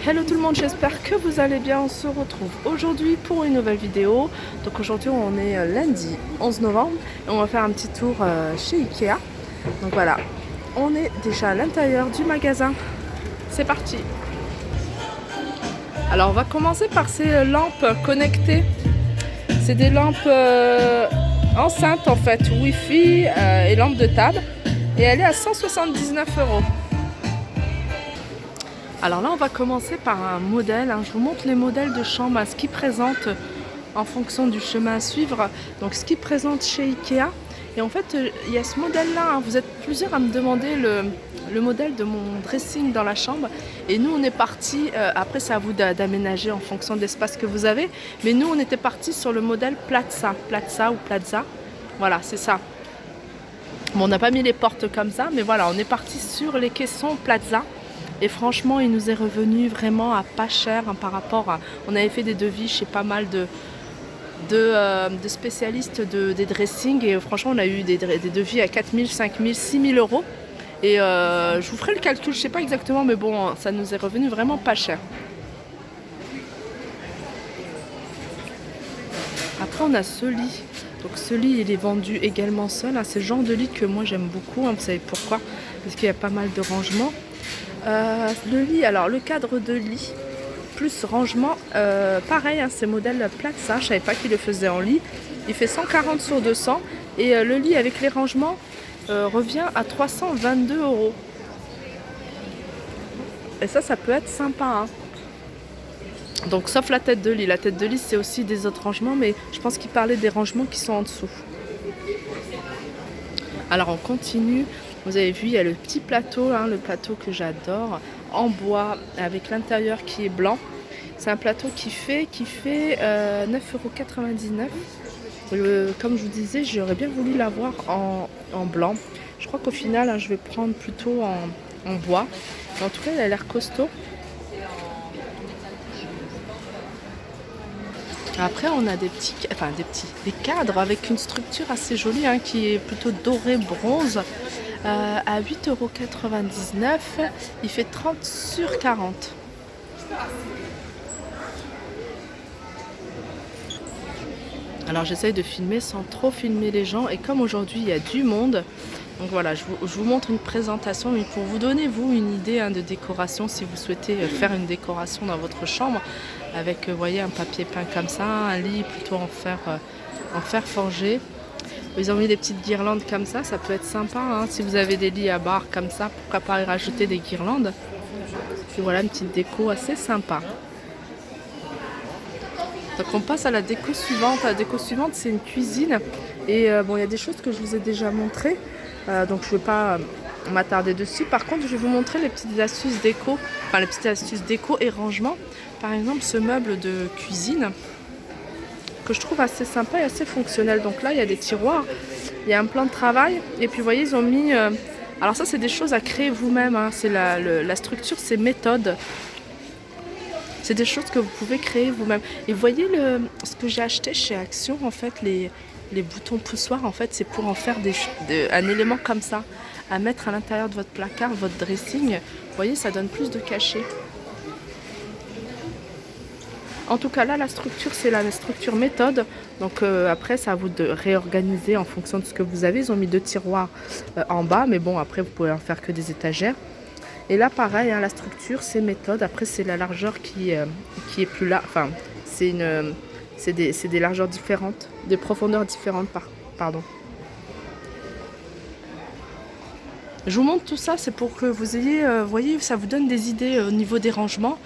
Hello tout le monde, j'espère que vous allez bien. On se retrouve aujourd'hui pour une nouvelle vidéo. Donc aujourd'hui on est lundi 11 novembre et on va faire un petit tour chez Ikea. Donc voilà, on est déjà à l'intérieur du magasin. C'est parti. Alors on va commencer par ces lampes connectées. C'est des lampes enceintes en fait, Wi-Fi et lampes de table. Et elle est à 179 €. Alors là, on va commencer par un modèle. Je vous montre les modèles de chambre, ce qu'ils présentent en fonction du chemin à suivre. Donc ce qu'ils présentent chez Ikea. Et en fait, il y a ce modèle-là. Vous êtes plusieurs à me demander le modèle de mon dressing dans la chambre. Et nous, on est parti. Après, c'est à vous d'aménager en fonction de l'espace que vous avez. Mais nous, on était parti sur le modèle Plaza. Plaza ou Plaza. Voilà, c'est ça. Bon, on n'a pas mis les portes comme ça. Mais voilà, on est parti sur les caissons Plaza. Et franchement, il nous est revenu vraiment à pas cher par rapport à... On avait fait des devis chez pas mal de spécialistes des dressings. Et franchement, on a eu des devis à 4 000, 5 000, 6 000 €. Et je vous ferai le calcul, je sais pas exactement, mais bon, ça nous est revenu vraiment pas cher. Après, on a ce lit. Donc ce lit, il est vendu également seul. C'est le genre de lit que moi, j'aime beaucoup. Vous savez pourquoi? Parce qu'il y a pas mal de rangements. Le lit, alors le cadre de lit plus rangement, pareil, c'est modèle Plaza, je savais pas qu'il le faisait en lit. Il fait 140 sur 200 et le lit avec les rangements revient à 322 €. Et ça peut être sympa. Donc sauf la tête de lit. La tête de lit, c'est aussi des autres rangements, mais je pense qu'il parlait des rangements qui sont en dessous. Alors on continue. Vous avez vu, il y a le petit plateau, le plateau que j'adore, en bois, avec l'intérieur qui est blanc. C'est un plateau qui fait 9,99 €. Comme je vous disais, j'aurais bien voulu l'avoir en blanc. Je crois qu'au final, je vais prendre plutôt en bois. Mais en tout cas, il a l'air costaud. Après, on a des cadres avec une structure assez jolie, qui est plutôt doré bronze. À 8,99 €, il fait 30 sur 40. Alors j'essaye de filmer sans trop filmer les gens, et comme aujourd'hui il y a du monde, donc voilà, je vous montre une présentation, mais pour vous donner vous une idée de décoration, si vous souhaitez faire une décoration dans votre chambre avec, vous voyez, un papier peint comme ça, un lit plutôt en fer forgé. Ils ont mis des petites guirlandes comme ça peut être sympa. Si vous avez des lits à barres comme ça, pourquoi pas y rajouter des guirlandes. Puis voilà, une petite déco assez sympa. Donc on passe à la déco suivante. La déco suivante, c'est une cuisine. Et bon, il y a des choses que je vous ai déjà montrées. Donc je ne vais pas m'attarder dessus. Par contre, je vais vous montrer les petites astuces déco. Enfin, les petites astuces déco et rangement. Par exemple, ce meuble de cuisine que je trouve assez sympa et assez fonctionnel. Donc là, il y a des tiroirs, il y a un plan de travail. Et puis, vous voyez, ils ont mis... alors ça, c'est des choses à créer vous-même. C'est la structure, c'est méthode. C'est des choses que vous pouvez créer vous-même. Et vous voyez ce que j'ai acheté chez Action, en fait, les boutons poussoirs, en fait, c'est pour en faire un élément comme ça, à mettre à l'intérieur de votre placard, votre dressing. Vous voyez, ça donne plus de cachet. En tout cas, là, la structure, c'est la structure méthode. Donc après, c'est à vous de réorganiser en fonction de ce que vous avez. Ils ont mis 2 tiroirs en bas, mais bon, après, vous pouvez en faire que des étagères. Et là, pareil, la structure, c'est méthode. Après, c'est la largeur qui est plus là. Enfin, c'est des largeurs différentes, des profondeurs différentes, pardon. Je vous montre tout ça, c'est pour que vous ayez, voyez, ça vous donne des idées au niveau des rangements.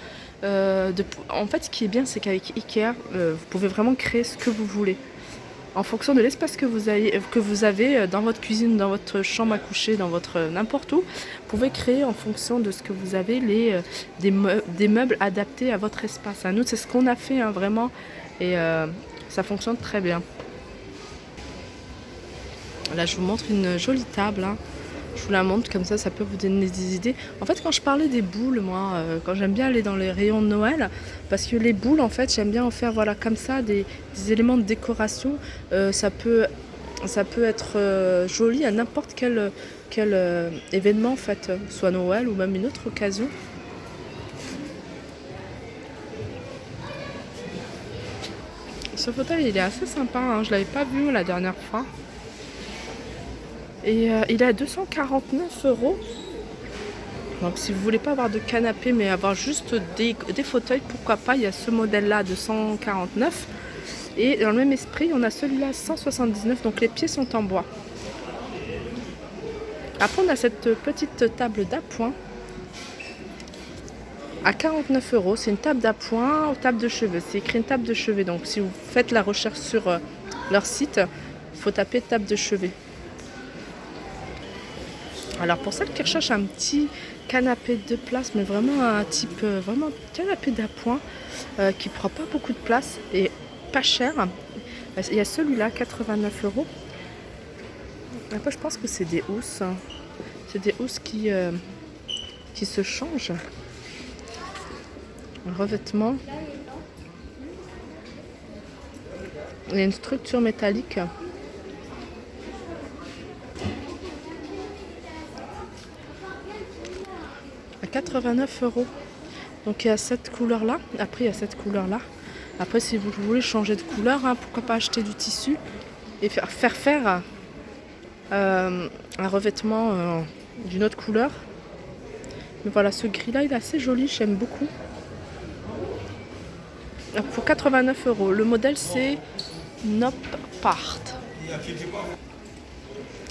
En fait, ce qui est bien, c'est qu'avec Ikea, vous pouvez vraiment créer ce que vous voulez. En fonction de l'espace que vous avez dans votre cuisine, dans votre chambre à coucher, dans votre n'importe où, vous pouvez créer en fonction de ce que vous avez des meubles adaptés à votre espace. Nous, c'est ce qu'on a fait vraiment, et ça fonctionne très bien. Là, je vous montre une jolie table. Je vous la montre comme ça peut vous donner des idées. En fait, quand je parlais des boules, moi, quand j'aime bien aller dans les rayons de Noël, parce que les boules, en fait, j'aime bien en faire, voilà, comme ça, des éléments de décoration. Ça peut être joli à n'importe quel événement, en fait, soit Noël ou même une autre occasion. Ce fauteuil il est assez sympa, hein. Je l'avais pas vu la dernière fois. Et il est à 249 €. Donc si vous voulez pas avoir de canapé mais avoir juste des fauteuils, pourquoi pas, il y a ce modèle là de 149. Et dans le même esprit, on a celui-là 179, donc les pieds sont en bois. Après on a cette petite table d'appoint à 49 €. C'est une table d'appoint ou table de chevet. C'est écrit une table de chevet. Donc si vous faites la recherche sur leur site, il faut taper table de chevet. Alors pour celles qui recherchent un petit canapé de place, mais vraiment un type vraiment canapé d'appoint qui prend pas beaucoup de place et pas cher, il y a celui-là 89 €. Après je pense que c'est des housses. C'est des housses qui se changent. Un revêtement. Il y a une structure métallique. À 89 €. Donc il y a cette couleur là. Après il y a cette couleur là. Après si vous voulez changer de couleur, hein, pourquoi pas acheter du tissu et faire un revêtement d'une autre couleur. Mais voilà, ce gris là il est assez joli, j'aime beaucoup. Pour 89 €. Le modèle c'est Noppart.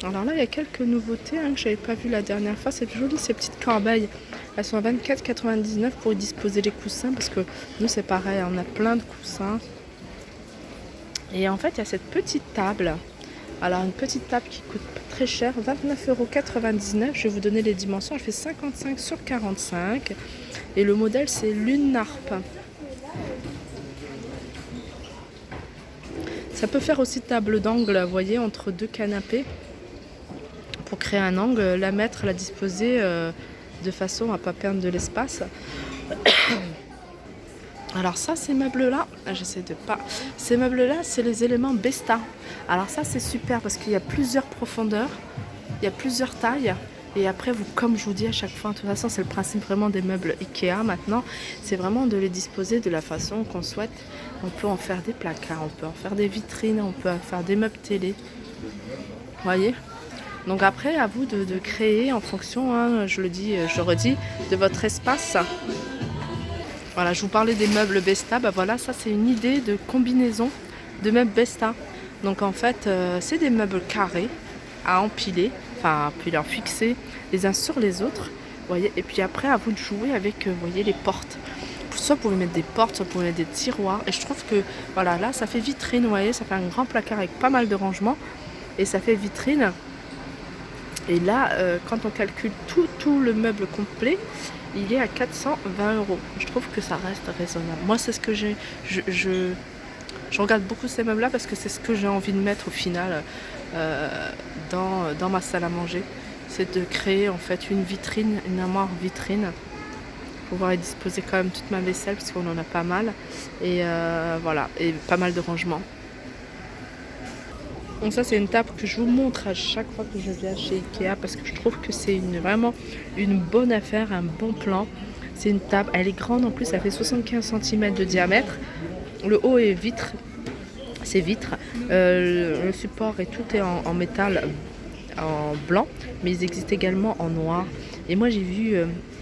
Alors là il y a quelques nouveautés que je n'avais pas vu la dernière fois. C'est joli ces petites corbeilles. Elles sont à 24,99 € pour y disposer les coussins, parce que nous c'est pareil, on a plein de coussins. Et en fait il y a cette petite table. Alors une petite table qui coûte pas très cher, 29,99 €. Je vais vous donner les dimensions. Elle fait 55 sur 45. Et le modèle c'est Lunarp. Ça peut faire aussi table d'angle, vous voyez, entre deux canapés. Pour créer un angle, la mettre, la disposer de façon à ne pas perdre de l'espace. Alors ça, ces meubles-là, j'essaie de pas... Ces meubles-là, c'est les éléments Besta. Alors ça, c'est super parce qu'il y a plusieurs profondeurs, il y a plusieurs tailles. Et après, vous, comme je vous dis à chaque fois, de toute façon, c'est le principe vraiment des meubles Ikea maintenant. C'est vraiment de les disposer de la façon qu'on souhaite. On peut en faire des placards, on peut en faire des vitrines, on peut en faire des meubles télé. Vous voyez ? Donc après, à vous de créer en fonction, hein, je le dis, je redis, de votre espace. Voilà, je vous parlais des meubles Besta. Bah voilà, ça c'est une idée de combinaison de meubles Besta. Donc en fait, c'est des meubles carrés à empiler, enfin à puis leur fixer les uns sur les autres. Vous voyez, et puis après, à vous de jouer avec, vous voyez, les portes. Soit vous pouvez mettre des portes, soit vous pouvez mettre des tiroirs. Et je trouve que voilà, là, ça fait vitrine, vous voyez, ça fait un grand placard avec pas mal de rangements. Et ça fait vitrine. Et là, quand on calcule tout le meuble complet, il est à 420 €. Je trouve que ça reste raisonnable. Moi, c'est ce que j'ai. Je regarde beaucoup ces meubles-là parce que c'est ce que j'ai envie de mettre au final dans ma salle à manger. C'est de créer en fait une vitrine, une armoire vitrine. Pouvoir y disposer quand même toute ma vaisselle parce qu'on en a pas mal. Et voilà, et pas mal de rangements. Donc ça c'est une table que je vous montre à chaque fois que je viens chez Ikea parce que je trouve que c'est vraiment une bonne affaire, un bon plan. C'est une table, elle est grande en plus, elle fait 75 cm de diamètre. Le haut est vitre, c'est vitre. Le support et tout est en métal, en blanc, mais ils existent également en noir. Et moi j'ai vu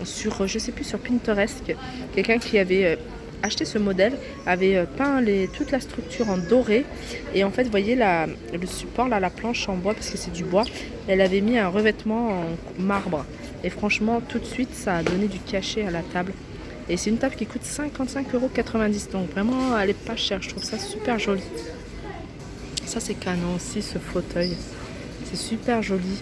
sur, je sais plus, sur Pinterest, quelqu'un qui avait acheté ce modèle, avait peint toute la structure en doré. Et en fait, vous voyez le support, là, la planche en bois, parce que c'est du bois, elle avait mis un revêtement en marbre. Et franchement, tout de suite, ça a donné du cachet à la table. Et c'est une table qui coûte 55,90 €. Donc vraiment, elle est pas chère. Je trouve ça super joli. Ça, c'est canon aussi, ce fauteuil. C'est super joli.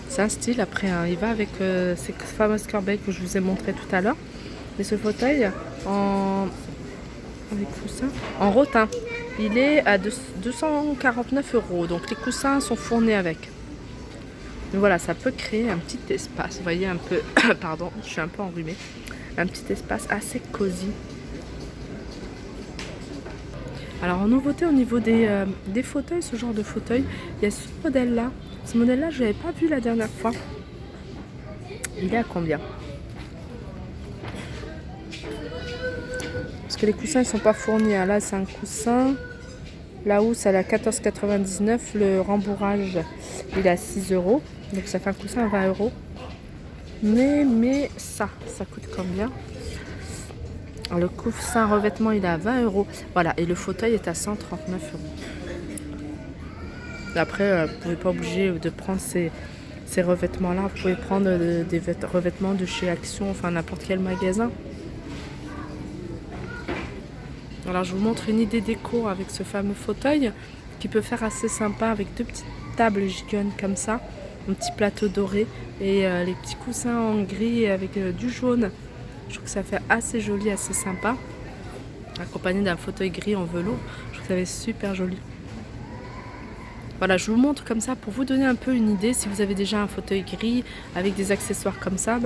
C'est un style, après, hein, il va avec ces fameuses corbeilles que je vous ai montré tout à l'heure. Mais ce fauteuil avec coussin en rotin, il est à 249 €. Donc les coussins sont fournis avec. Donc voilà, ça peut créer un petit espace. Vous voyez un peu, pardon, je suis un peu enrhumée. Un petit espace assez cosy. Alors en nouveauté au niveau des fauteuils, ce genre de fauteuil, il y a ce modèle-là. Ce modèle-là, je ne l'avais pas vu la dernière fois. Il est à combien ? Parce que les coussins, ils sont pas fournis. Hein. Là, c'est un coussin. La housse, elle est à 14,99 €. Le rembourrage, il est à 6 €. Donc, ça fait un coussin à 20 €. Mais ça coûte combien? Alors, le coussin revêtement, il est à 20 €. Voilà, et le fauteuil est à 139 €. Après, vous n'êtes pas obligé de prendre ces revêtements-là. Vous pouvez prendre des revêtements de chez Action, enfin n'importe quel magasin. Alors, je vous montre une idée déco avec ce fameux fauteuil qui peut faire assez sympa avec deux petites tables gigonnes comme ça, un petit plateau doré et les petits coussins en gris avec du jaune. Je trouve que ça fait assez joli, assez sympa, accompagné d'un fauteuil gris en velours. Je trouve que ça fait super joli. Voilà, je vous montre comme ça pour vous donner un peu une idée. Si vous avez déjà un fauteuil gris avec des accessoires comme ça,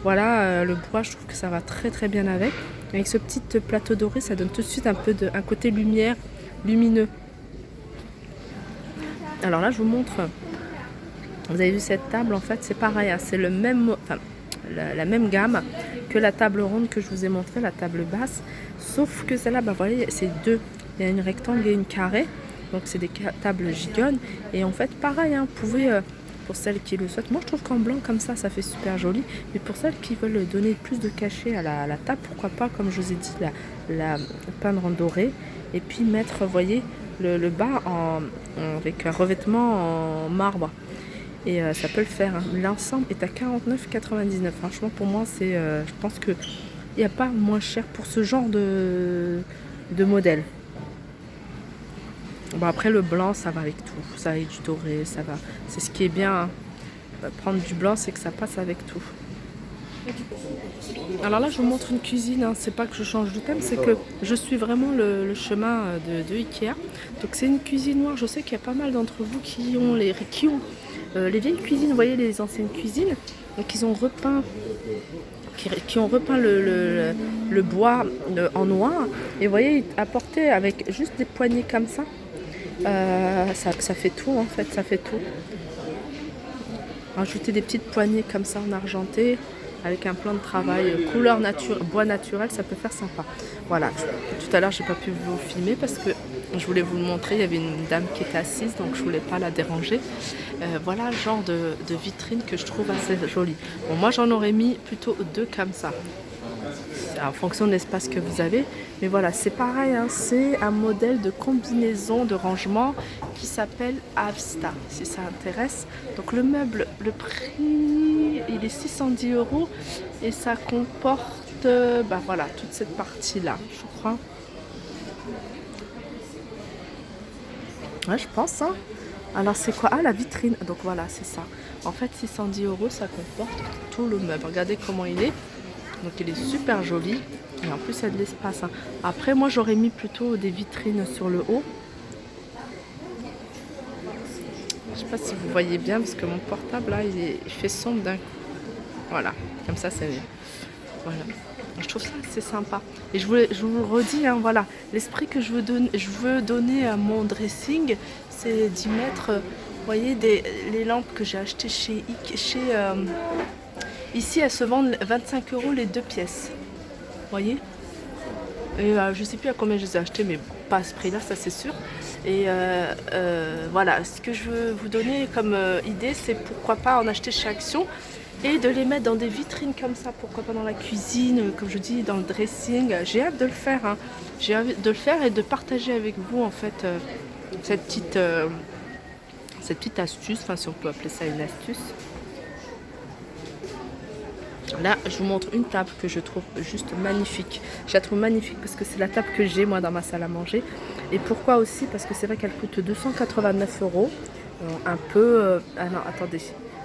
voilà, le bois, je trouve que ça va très très bien avec. Avec ce petit plateau doré, ça donne tout de suite un côté lumière, lumineux. Alors là, je vous montre. Vous avez vu cette table, en fait, c'est pareil. Hein, c'est le même, la même gamme que la table ronde que je vous ai montré, la table basse. Sauf que celle-là, vous voyez, c'est deux. Il y a une rectangle et une carrée. Donc c'est des tables gigonnes. Et en fait, pareil, hein, vous pouvez, pour celles qui le souhaitent, moi je trouve qu'en blanc comme ça fait super joli. Mais pour celles qui veulent donner plus de cachet à la table, pourquoi pas, comme je vous ai dit, la peindre en doré. Et puis mettre, vous voyez, le bas avec un revêtement en marbre. Et ça peut le faire. Hein. L'ensemble est à 49,99 €. Franchement, pour moi, je pense qu'il n'y a pas moins cher pour ce genre de modèle. Bon, après le blanc ça va avec tout, ça avec du doré, ça va. C'est ce qui est bien, hein. Prendre du blanc, c'est que ça passe avec tout. Alors là je vous montre une cuisine, hein. C'est pas que je change de thème, c'est que je suis vraiment le chemin de Ikea. Donc c'est une cuisine noire, je sais qu'il y a pas mal d'entre vous qui ont les vieilles cuisines, vous voyez les anciennes cuisines, donc ils ont repeint. Qui ont repeint le bois en noir. Et vous voyez, apporté avec juste des poignées comme ça. Ça fait tout en fait, ça fait tout. Rajouter des petites poignées comme ça en argenté avec un plan de travail couleur bois naturel, ça peut faire sympa. Voilà, tout à l'heure j'ai pas pu vous filmer parce que je voulais vous le montrer, il y avait une dame qui était assise donc je voulais pas la déranger. Voilà le genre de vitrine que je trouve assez jolie. Bon, moi j'en aurais mis plutôt deux comme ça. En fonction de l'espace que vous avez, mais voilà, c'est pareil, hein, c'est un modèle de combinaison de rangement qui s'appelle Avsta, si ça intéresse. Donc le meuble, le prix, il est 610 € et ça comporte, voilà, toute cette partie-là, je crois. Ouais, je pense, hein. Alors c'est quoi? Ah, la vitrine, donc voilà, c'est ça. En fait, 610 €, ça comporte tout le meuble. Regardez comment il est. Donc il est super joli et en plus il y a de l'espace. Hein. Après moi j'aurais mis plutôt des vitrines sur le haut. Je sais pas si vous voyez bien parce que mon portable là il fait sombre d'un coup. Voilà, comme ça c'est mieux. Voilà. Je trouve ça assez sympa. Et je vous le redis, hein, voilà, l'esprit que je veux donner à mon dressing, c'est d'y mettre, vous voyez, les lampes que j'ai achetées ici, elles se vendent 25 € les 2 pièces. Vous voyez? Et je ne sais plus à combien je les ai achetées, mais pas à ce prix-là, ça c'est sûr. Et voilà, ce que je veux vous donner comme idée, c'est pourquoi pas en acheter chez Action et de les mettre dans des vitrines comme ça. Pourquoi pas dans la cuisine, comme je dis, dans le dressing. J'ai hâte de le faire. Hein. J'ai hâte de le faire et de partager avec vous en fait cette petite astuce, enfin si on peut appeler ça une astuce. Là, je vous montre une table que je trouve juste magnifique. Je la trouve magnifique parce que c'est la table que j'ai moi dans ma salle à manger. Et pourquoi aussi? Parce que c'est vrai qu'elle coûte 289 €. Un peu... ah non, attendez.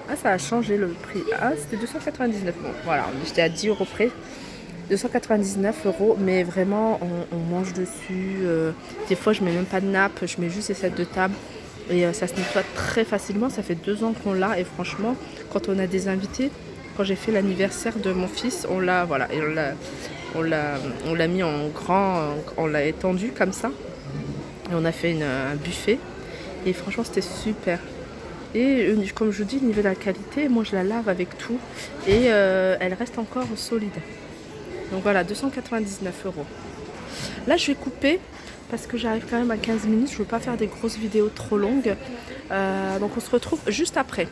Ah, ça a changé le prix. Ah, c'était 299. Bon, voilà, j'étais à 10 € près. 299 €, mais vraiment, on mange dessus. Des fois, je mets même pas de nappe, je mets juste les sets de table. Et ça se nettoie très facilement. Ça fait 2 ans qu'on l'a. Et franchement, quand on a des invités... Quand j'ai fait l'anniversaire de mon fils, on l'a mis en grand, on l'a étendu comme ça. Et on a fait un buffet. Et franchement, c'était super. Et comme je vous dis, au niveau de la qualité, moi je la lave avec tout. Et elle reste encore solide. Donc voilà, 299 €. Là je vais couper parce que j'arrive quand même à 15 minutes, je ne veux pas faire des grosses vidéos trop longues. Donc on se retrouve juste après.